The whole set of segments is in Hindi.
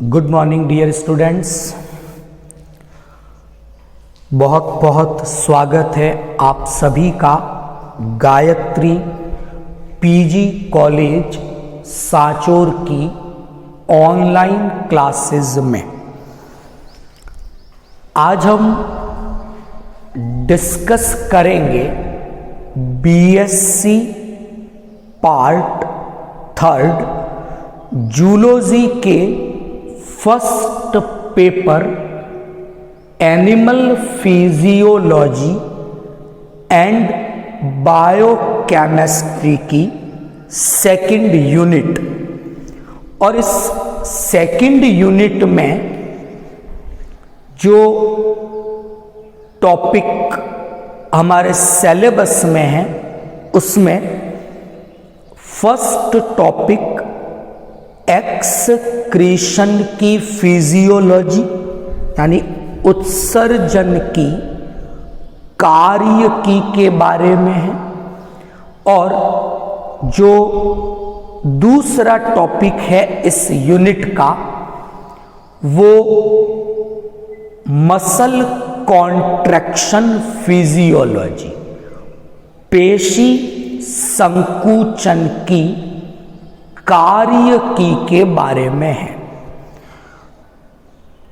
गुड मॉर्निंग डियर स्टूडेंट्स, बहुत बहुत स्वागत है आप सभी का गायत्री पीजी कॉलेज सांचौर की ऑनलाइन क्लासेस में। आज हम डिस्कस करेंगे बीएससी पार्ट 3 जूलॉजी के first paper animal physiology and biochemistry की सेकंड यूनिट। और इस सेकंड यूनिट में जो टॉपिक हमारे सिलेबस में है उसमें फर्स्ट टॉपिक एक्सक्रीशन की फिजियोलॉजी यानी उत्सर्जन की कार्यकी के बारे में है, और जो दूसरा टॉपिक है इस यूनिट का वो मसल कॉन्ट्रैक्शन फिजियोलॉजी, पेशी संकुचन की कार्यकी के बारे में है।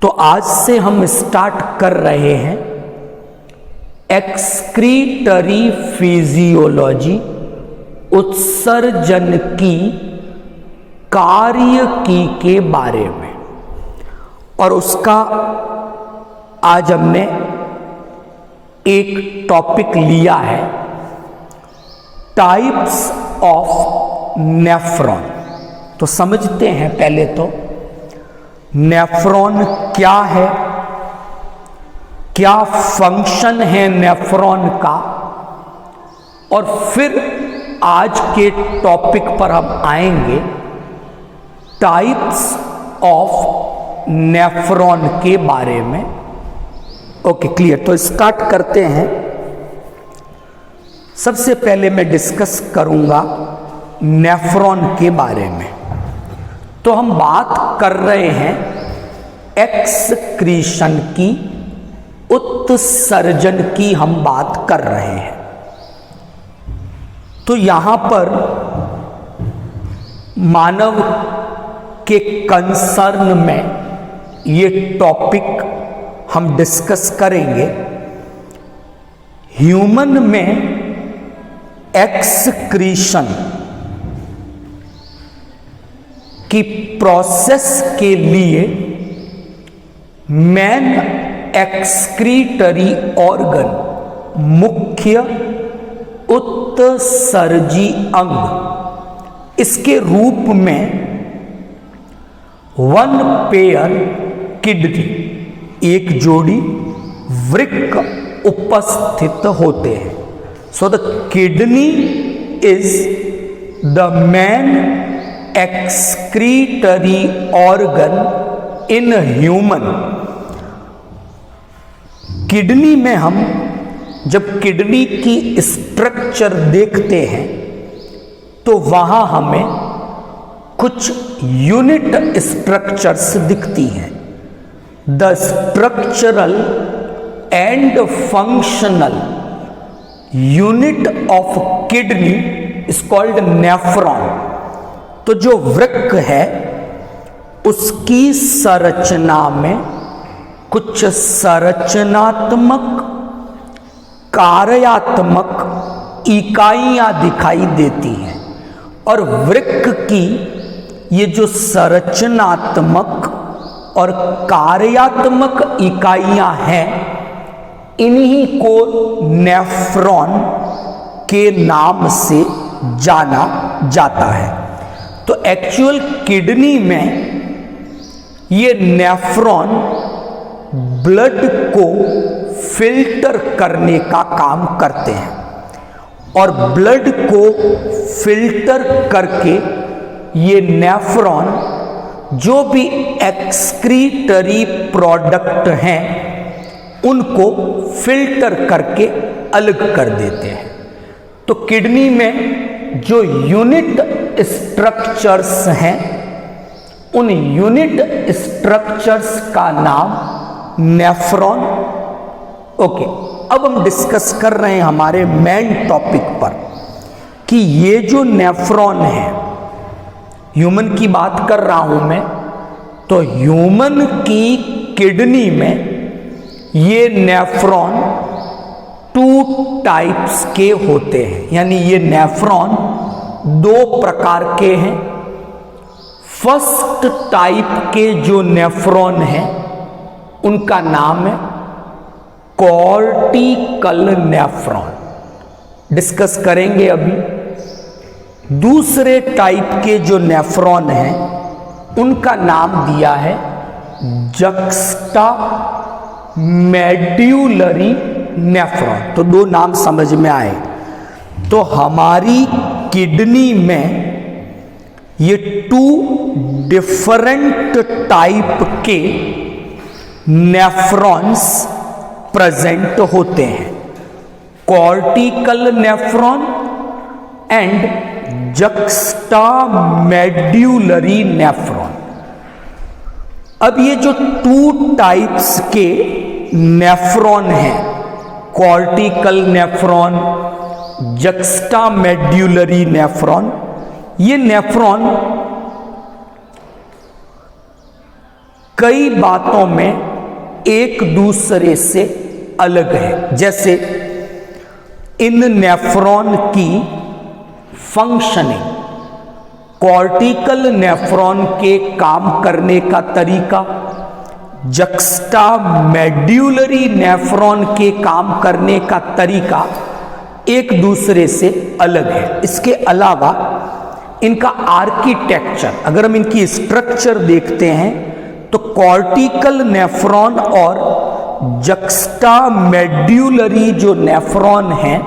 तो आज से हम स्टार्ट कर रहे हैं एक्सक्रीटरी फिजियोलॉजी, उत्सर्जन की कार्यकी के बारे में। और उसका आज हमने एक टॉपिक लिया है टाइप्स ऑफ नेफ्रॉन। तो समझते हैं पहले तो नेफ्रॉन क्या है, क्या फंक्शन है नेफ्रॉन का, और फिर आज के टॉपिक पर हम आएंगे टाइप्स ऑफ नेफ्रॉन के बारे में। Okay, clear. तो स्टार्ट करते हैं। सबसे पहले मैं डिस्कस करूंगा नेफ्रॉन के बारे में। तो हम बात कर रहे हैं एक्सक्रीशन की, उत्सर्जन की हम बात कर रहे हैं। तो यहां पर मानव के कंसर्न में ये टॉपिक हम डिस्कस करेंगे। ह्यूमन में एक्सक्रीशन की प्रोसेस के लिए मेन एक्सक्रीटरी ऑर्गन, मुख्य उत्सर्जी अंग, इसके रूप में वन पेयर किडनी, एक जोड़ी वृक्क उपस्थित होते हैं। So the kidney is the main excretory organ in human। Kidney में हम जब किडनी की स्ट्रक्चर देखते हैं तो वहां हमें कुछ यूनिट स्ट्रक्चर्स दिखती हैं। The structural and functional unit of kidney is called nephron. तो जो वृक्क है उसकी संरचना में कुछ संरचनात्मक कार्यात्मक इकाइयां दिखाई देती हैं, और वृक्क की ये जो संरचनात्मक और कार्यात्मक इकाइयां हैं इन्हीं को नेफ्रॉन के नाम से जाना जाता है। तो एक्चुअल किडनी में ये नेफ्रॉन ब्लड को फिल्टर करने का काम करते हैं, और ब्लड को फिल्टर करके ये नेफ्रॉन जो भी एक्सक्रीटरी प्रोडक्ट हैं उनको फिल्टर करके अलग कर देते हैं। तो किडनी में जो यूनिट स्ट्रक्चर्स हैं उन यूनिट स्ट्रक्चर्स का नाम नेफ्रॉन। ओके, अब हम डिस्कस कर रहे हैं हमारे मेन टॉपिक पर कि ये जो नेफ्रॉन है, ह्यूमन की बात कर रहा हूं मैं, तो ह्यूमन की किडनी में ये नेफ्रॉन 2 टाइप्स के होते हैं, यानी ये नेफ्रॉन 2 प्रकार के हैं। फर्स्ट टाइप के जो नेफ्रॉन हैं उनका नाम है कॉर्टिकल नेफ्रॉन, डिस्कस करेंगे अभी। दूसरे टाइप के जो नेफ्रॉन हैं उनका नाम दिया है जक्स्टा मेड्यूलरी नेफ्रॉन। तो 2 नाम समझ में आए। तो हमारी किडनी में ये 2 डिफरेंट टाइप के नेफ्रॉन्स प्रेजेंट होते हैं, cortical nephron and juxta medullary nephron. अब ये जो 2 टाइप्स के नेफ्रॉन हैं, cortical nephron, juxta medullary nephron, ये नेफ्रॉन कई बातों में एक दूसरे से अलग है। जैसे इन नेफ्रॉन की फंक्शनिंग, कॉर्टिकल नेफ्रॉन के काम करने का तरीका जक्स्टा मेड्यूलरी नेफ्रॉन के काम करने का तरीका एक दूसरे से अलग है। इसके अलावा इनका आर्किटेक्चर, अगर हम इनकी स्ट्रक्चर देखते हैं तो कॉर्टिकल नेफ्रॉन और जक्स्टा मेड्यूलरी जो नेफ्रॉन हैं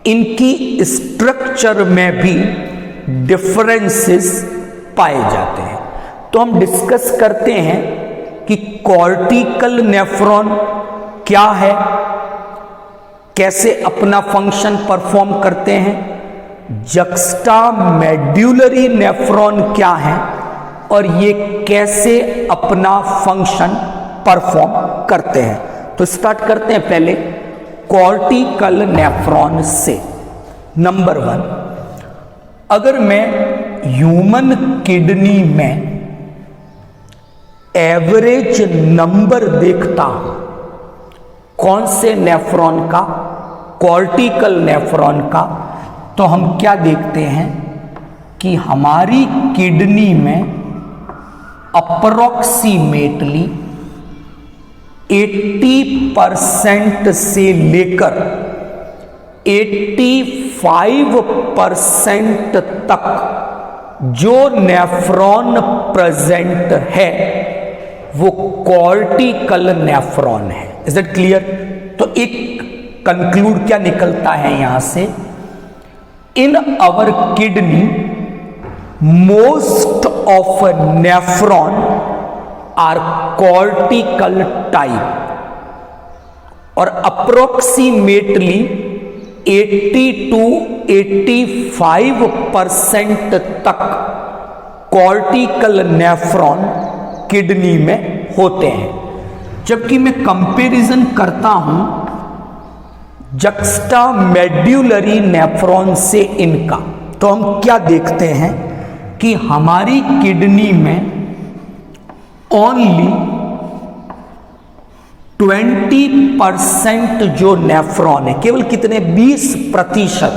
इनकी स्ट्रक्चर में भी डिफरेंसेस पाए जाते हैं। तो हम डिस्कस करते हैं कि कॉर्टिकल नेफ्रॉन क्या है, कैसे अपना फंक्शन परफॉर्म करते हैं, जक्स्टा मेड्यूलरी नेफ्रॉन क्या है और ये कैसे अपना फंक्शन परफॉर्म करते हैं। तो स्टार्ट करते हैं पहले कॉर्टिकल नेफ्रॉन से। नंबर 1, अगर मैं ह्यूमन किडनी में एवरेज नंबर देखता हूं, कौन से नेफ्रॉन का, कॉर्टिकल नेफ्रॉन का, तो हम क्या देखते हैं कि हमारी किडनी में अप्रोक्सीमेटली 80% से लेकर 85% तक जो नेफ्रॉन प्रेजेंट है वो कॉर्टिकल नेफ्रॉन है। Is it clear? तो एक कंक्लूड क्या निकलता है यहां से, in our kidney most of nephron are cortical type और approximately 80 to 85% तक cortical nephron किडनी में होते हैं। जबकि मैं कंपैरिजन करता हूं जक्स्टा मेड्यूलरी नेफ्रॉन से इनका, तो हम क्या देखते हैं कि हमारी किडनी में ओनली 20% जो नेफ्रॉन है, केवल कितने, 20%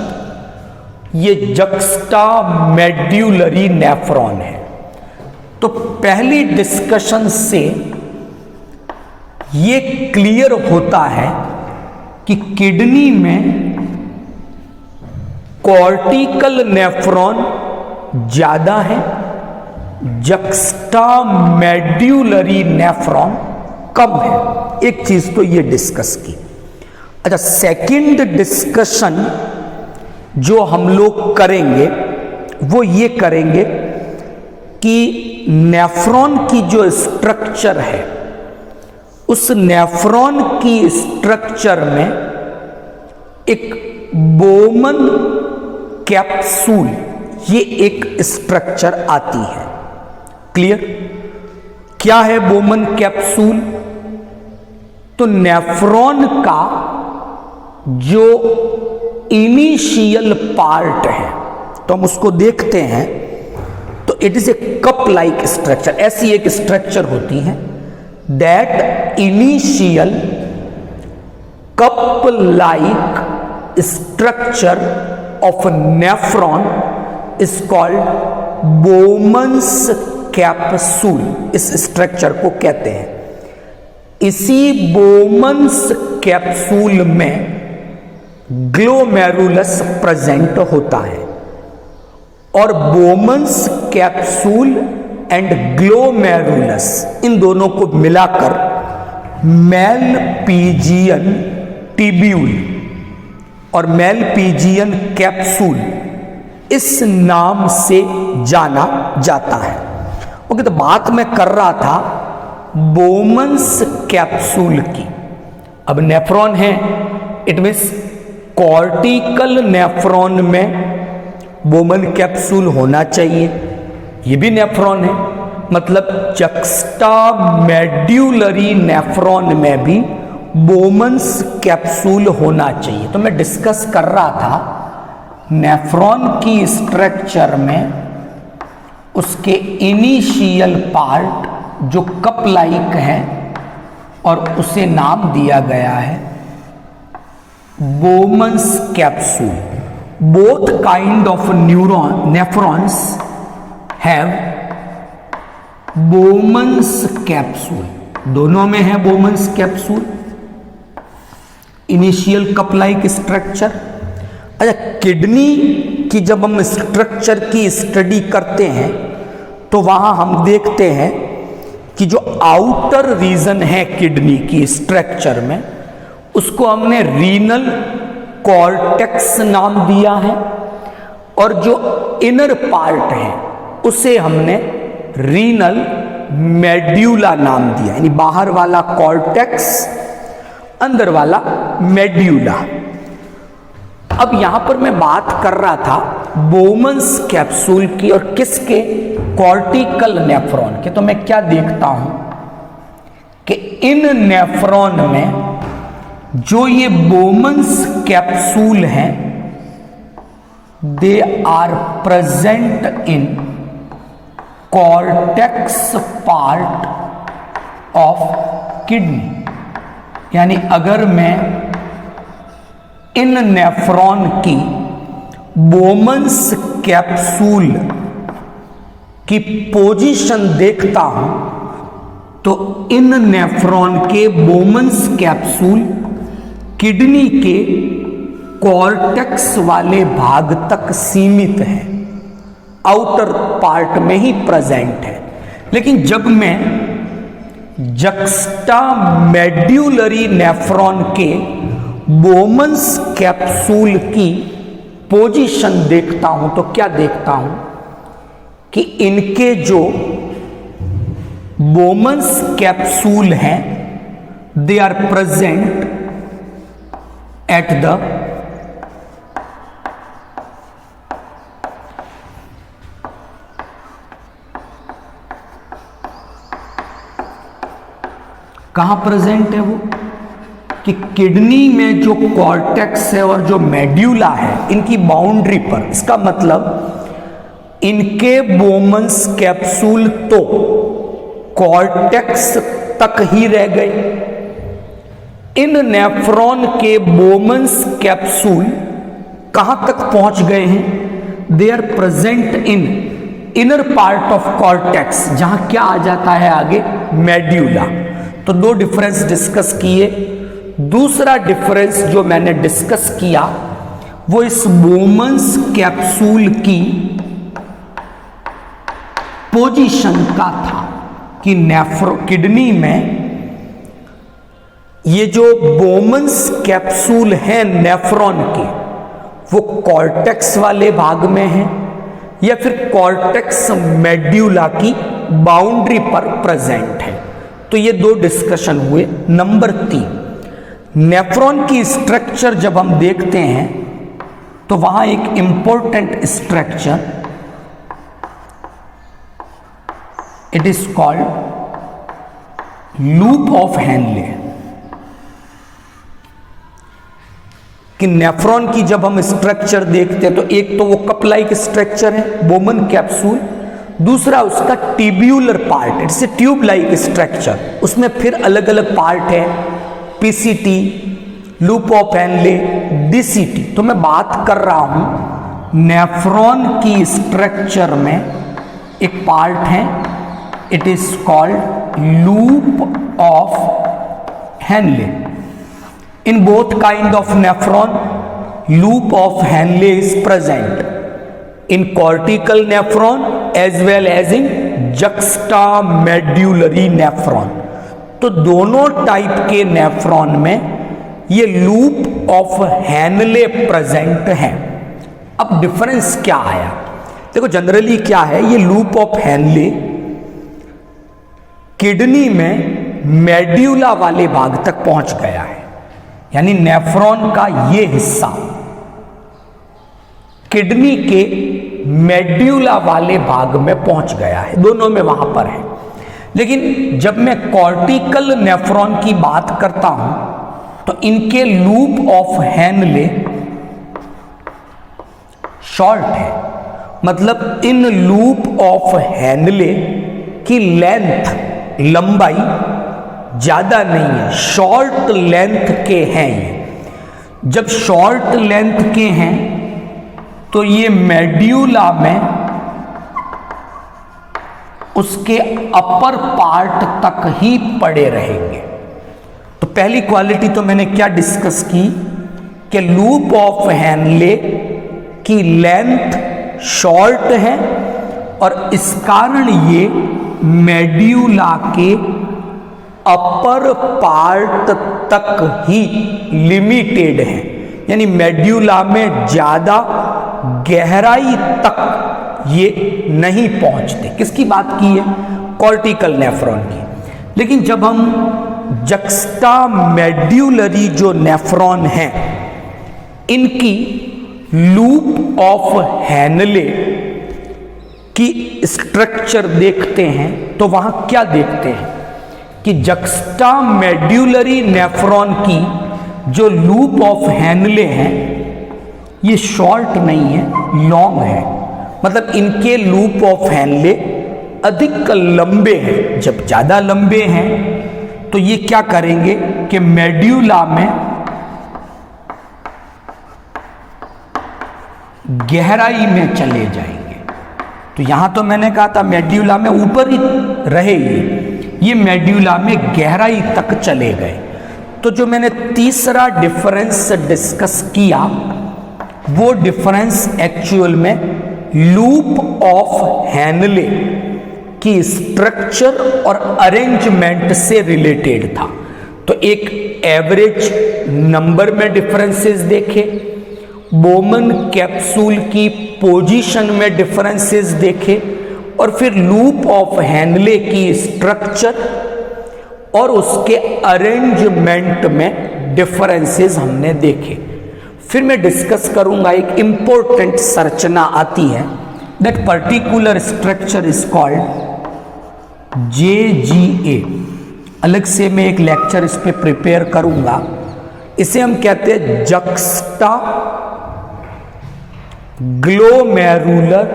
ये जक्स्टा मेड्यूलरी नेफ्रॉन है। तो पहली डिस्कशन से ये क्लियर होता है कि किडनी में कॉर्टिकल नेफ्रॉन ज्यादा है, जक्स्टा मेड्यूलरी नेफ्रॉन कम है। एक चीज तो ये डिस्कस की। अच्छा, सेकंड डिस्कशन जो हम लोग करेंगे वो ये करेंगे कि नेफ्रॉन की जो स्ट्रक्चर है उस नेफ्रॉन की स्ट्रक्चर में एक बोमन कैप्सूल, ये एक स्ट्रक्चर आती है। क्लियर? क्या है बोमन कैप्सूल? तो नेफ्रॉन का जो इनिशियल पार्ट है, तो हम उसको देखते हैं, तो it is a cup like structure. ऐसी एक स्ट्रक्चर होती है, that initial cup like structure of nephron is called Bowman's capsule. इस स्ट्रक्चर को कहते हैं। इसी बोमन्स कैप्सूल में ग्लोमेरुलस प्रेजेंट होता है, और बोमन्स कैप्सूल एंड ग्लोमेरुलस इन दोनों को मिलाकर मेलपीजियन टिब्यूल और मेलपीजियन कैप्सूल इस नाम से जाना जाता है। ओके, तो बात मैं कर रहा था बोमन्स कैप्सूल की। अब नेफ्रॉन है, इट मीन्स कॉर्टिकल नेफ्रॉन में बोमन कैप्सूल होना चाहिए। ये भी नेफ्रॉन है, मतलब जक्स्टा मेड्यूलरी नेफ्रॉन में भी बोमन्स कैप्सूल होना चाहिए। तो मैं डिस्कस कर रहा था नेफ्रॉन की स्ट्रक्चर में उसके इनिशियल पार्ट जो कप लाइक है, और उसे नाम दिया गया है Bowman's capsule. Both kind of nephrons have Bowman's capsule. दोनों में है Bowman's capsule, initial cup like structure. अच्छा, किडनी की जब हम स्ट्रक्चर की स्टडी करते हैं तो वहां हम देखते हैं कि जो आउटर रीजन है किडनी की स्ट्रक्चर में, उसको हमने रीनल कॉर्टेक्स नाम दिया है, और जो इनर पार्ट है उसे हमने रीनल मेड्यूला नाम दिया, यानी बाहर वाला कॉर्टेक्स, अंदर वाला मेड्यूला। अब यहां पर मैं बात कर रहा था बोमन्स कैप्सूल की, और किसके? कॉर्टिकल नेफ्रॉन के। तो मैं क्या देखता हूं कि इन नेफ्रॉन में जो ये बोमन्स कैप्सूल हैं, they are present in cortex part of kidney. यानी अगर मैं इन नेफ्रॉन की बोमन्स कैप्सूल की पोजीशन देखता हूं, तो इन नेफ्रॉन के बोमन्स कैप्सूल किडनी के कॉर्टेक्स वाले भाग तक सीमित है, आउटर पार्ट में ही प्रेजेंट है। लेकिन जब मैं जक्स्टा मेड्यूलरी नेफ्रॉन के बोमन्स कैप्सूल की पोजीशन देखता हूं, तो क्या देखता हूं कि इनके जो बोमन्स कैप्सूल हैं, they are present at the कहां प्रेजेंट है वो? कि किडनी में जो कॉर्टेक्स है और जो मेड्यूला है, इनकी बाउंड्री पर। इसका मतलब इनके बोमन्स कैप्सूल तो कॉर्टेक्स तक ही रह गए। इन नेफ्रॉन के बोमन्स कैप्सूल कहां तक पहुंच गए हैं? They are present in inner part of cortex, जहां क्या आ जाता है आगे? मेड्यूला। तो दो डिफरेंस डिस्कस किए। दूसरा डिफरेंस जो मैंने डिस्कस किया वो इस बोमन्स कैप्सूल की पोजीशन का था कि किडनी में ये जो बोमन्स कैप्सूल है नेफ्रॉन के, वो कॉर्टेक्स वाले भाग में है या फिर कॉर्टेक्स मेड्यूला की बाउंड्री पर प्रेजेंट है। तो ये दो डिस्कशन हुए। नंबर 3, नेफ्रॉन की स्ट्रक्चर जब हम देखते हैं तो वहां एक important structure it is called loop of Henley. कि नेफ्रॉन की जब हम स्ट्रक्चर देखते हैं तो एक तो वो कप लाइक स्ट्रक्चर है, बोमन कैप्सूल, दूसरा उसका tubular part, it's a tube like structure, उसमें फिर अलग अलग पार्ट है, PCT, loop of Henley, DCT. तो मैं बात कर रहा हूं नेफ्रॉन की स्ट्रक्चर में एक पार्ट है, it is called loop of Henle. In both kind of nephron loop of Henle is present in cortical nephron as well as in juxtamedullary nephron. तो दोनों टाइप के नेफ्रॉन में ये लूप ऑफ हेनले प्रेजेंट है। अब डिफरेंस क्या आया? देखो जनरली क्या है, ये लूप ऑफ हेनले किडनी में मेड्यूला वाले भाग तक पहुंच गया है, यानी नेफ्रॉन का ये हिस्सा किडनी के मेड्यूला वाले भाग में पहुंच गया है, दोनों में वहां पर है। लेकिन जब मैं कॉर्टिकल नेफ्रॉन की बात करता हूं तो इनके लूप ऑफ हेनले शॉर्ट है, मतलब इन लूप ऑफ हेनले की लेंथ, लंबाई ज्यादा नहीं है, शॉर्ट लेंथ के हैं ये। जब शॉर्ट लेंथ के हैं तो ये मेड्यूला में उसके अपर पार्ट तक ही पड़े रहेंगे। तो पहली क्वालिटी तो मैंने क्या डिस्कस की कि लूप ऑफ हेनले की लेंथ शॉर्ट है और इस कारण ये मेड्यूला के अपर पार्ट तक ही लिमिटेड है, यानी मेड्यूला में ज्यादा गहराई तक ये नहीं पहुंचते। किसकी बात की है? कॉर्टिकल नेफ्रॉन की। लेकिन जब हम जक्स्टामेड्यूलरी जो नेफ्रॉन है इनकी लूप ऑफ हेनले की स्ट्रक्चर देखते हैं तो वहां क्या देखते हैं कि जक्स्टामेड्यूलरी नेफ्रॉन की जो लूप ऑफ हेनले हैं ये शॉर्ट नहीं है, लॉन्ग है। मतलब इनके लूप ऑफ हेनले अधिक लंबे हैं। जब ज्यादा लंबे हैं तो ये क्या करेंगे कि मेड्यूला में गहराई में चले जाएंगे। तो यहां तो मैंने कहा था मेड्यूला में ऊपर ही रहे, ये मेड्यूला में गहराई तक चले गए। तो जो मैंने तीसरा डिफरेंस डिस्कस किया वो डिफरेंस एक्चुअल में लूप ऑफ हेनले की स्ट्रक्चर और अरेंजमेंट से रिलेटेड था। तो एक एवरेज नंबर में डिफरेंसेस देखे, बोमन कैप्सूल की पोजीशन में डिफरेंसेस देखे और फिर लूप ऑफ हेनले की स्ट्रक्चर और उसके अरेंजमेंट में डिफरेंसेस हमने देखे। फिर मैं डिस्कस करूंगा, एक इंपॉर्टेंट संरचना आती है, that particular structure is called JGA। अलग से मैं एक लेक्चर इस पे प्रिपेयर करूंगा। इसे हम कहते हैं जक्स्टा ग्लोमेरुलर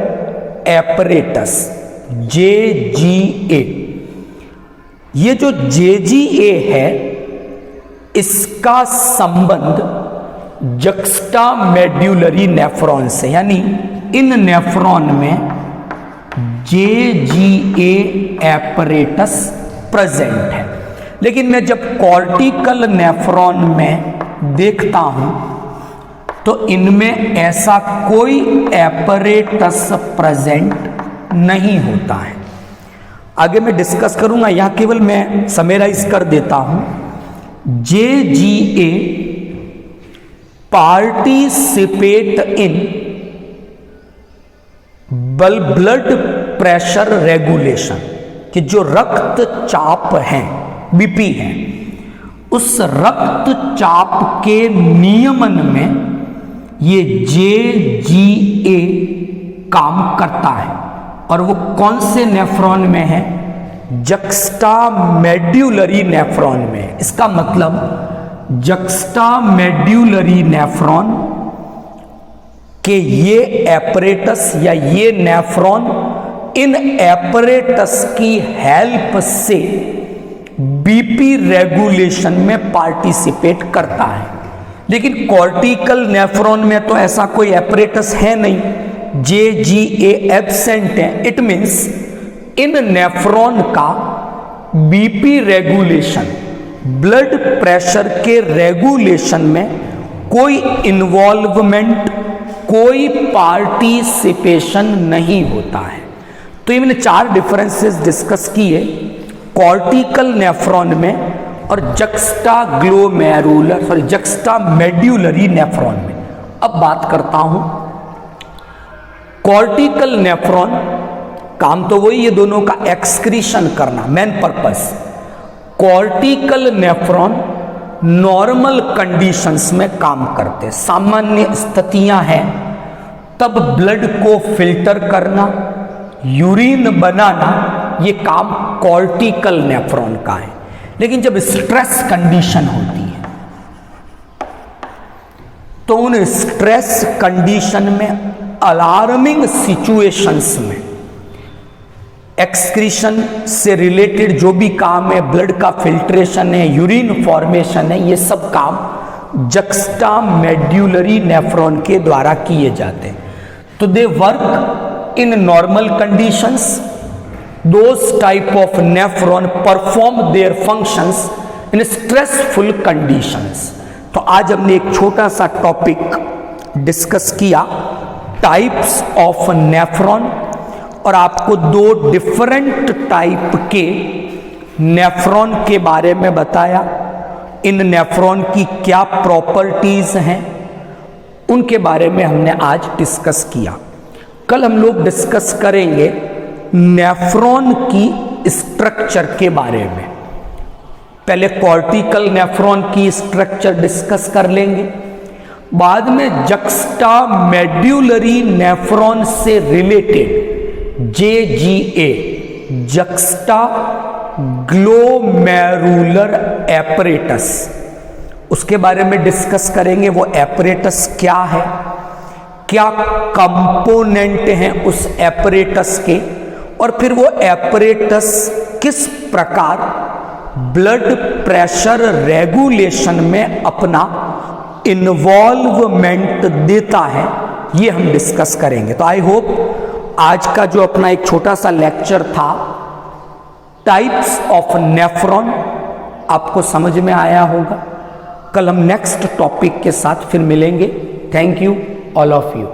एपरेटस, JGA। ये जो JGA है इसका संबंध जक्स्टामेड्यूलरी नेफ्रॉन से, यानी इन नेफ्रॉन में JGA एपरेटस प्रेजेंट है। लेकिन मैं जब कॉर्टिकल नेफ्रॉन में देखता हूं तो इनमें ऐसा कोई एपरेटस प्रेजेंट नहीं होता है। आगे मैं डिस्कस करूंगा, यहां केवल मैं समराइज कर देता हूं। JGA participate in blood pressure regulation, कि जो रक्तचाप है, बीपी है, उस रक्तचाप के नियमन में ये JGA काम करता है। और वो कौन से नेफ्रॉन में है? जक्स्टामेड्यूलरी नेफ्रॉन में। इसका मतलब जक्स्टामेड्यूलरी नेफ्रॉन के ये एपरेटस या ये नेफ्रॉन इन एपरेटस की हेल्प से बीपी रेगुलेशन में पार्टिसिपेट करता है। लेकिन कॉर्टिकल नेफ्रॉन में तो ऐसा कोई एपरेटस है नहीं, JGA एब्सेंट है। इट मीन्स इन नेफ्रॉन का बीपी रेगुलेशन, ब्लड प्रेशर के रेगुलेशन में कोई इन्वॉल्वमेंट, कोई पार्टिसिपेशन नहीं होता है। तो ये मैंने 4 डिफरेंसेस डिस्कस किए कॉर्टिकल नेफ्रॉन में और जक्स्टामेड्यूलरी नेफ्रॉन में। अब बात करता हूं कॉर्टिकल नेफ्रॉन, काम तो वही है दोनों का, एक्सक्रीशन करना main purpose. Cortical nephron normal conditions में काम करते, सामान्य स्थितियां हैं तब ब्लड को फिल्टर करना, यूरिन बनाना, ये काम कॉर्टिकल नेफ्रॉन का है। लेकिन जब स्ट्रेस कंडीशन होती है तो उन स्ट्रेस कंडीशन में, अलार्मिंग सिचुएशंस में एक्सक्रीशन से रिलेटेड जो भी काम है, ब्लड का फिल्ट्रेशन है, यूरिन फॉर्मेशन है, ये सब काम जक्स्टामेड्यूलरी नेफ्रॉन के द्वारा किए जाते हैं। तो they work in normal conditions, those type of nephron perform their functions in stressful conditions. तो आज हमने एक छोटा सा टॉपिक डिस्कस किया, टाइप्स ऑफ नेफ्रॉन, और आपको 2 डिफरेंट टाइप के नेफ्रॉन के बारे में बताया। इन नेफ्रॉन की क्या प्रॉपर्टीज हैं उनके बारे में हमने आज डिस्कस किया। कल हम लोग डिस्कस करेंगे नेफ्रॉन की स्ट्रक्चर के बारे में। पहले कॉर्टिकल नेफ्रॉन की स्ट्रक्चर डिस्कस कर लेंगे, बाद में जक्स्टामेड्यूलरी नेफ्रॉन से related JGA, juxta glomerular apparatus, उसके बारे में डिस्कस करेंगे। वो एपरेटस क्या है, क्या कंपोनेंट हैं उस एपरेटस के, और फिर वो एपरेटस किस प्रकार ब्लड प्रेशर रेगुलेशन में अपना इन्वॉल्वमेंट देता है, ये हम डिस्कस करेंगे। तो आई होप आज का जो अपना एक छोटा सा लेक्चर था टाइप्स ऑफ नेफ्रॉन आपको समझ में आया होगा। कल हम नेक्स्ट टॉपिक के साथ फिर मिलेंगे। Thank you all of you.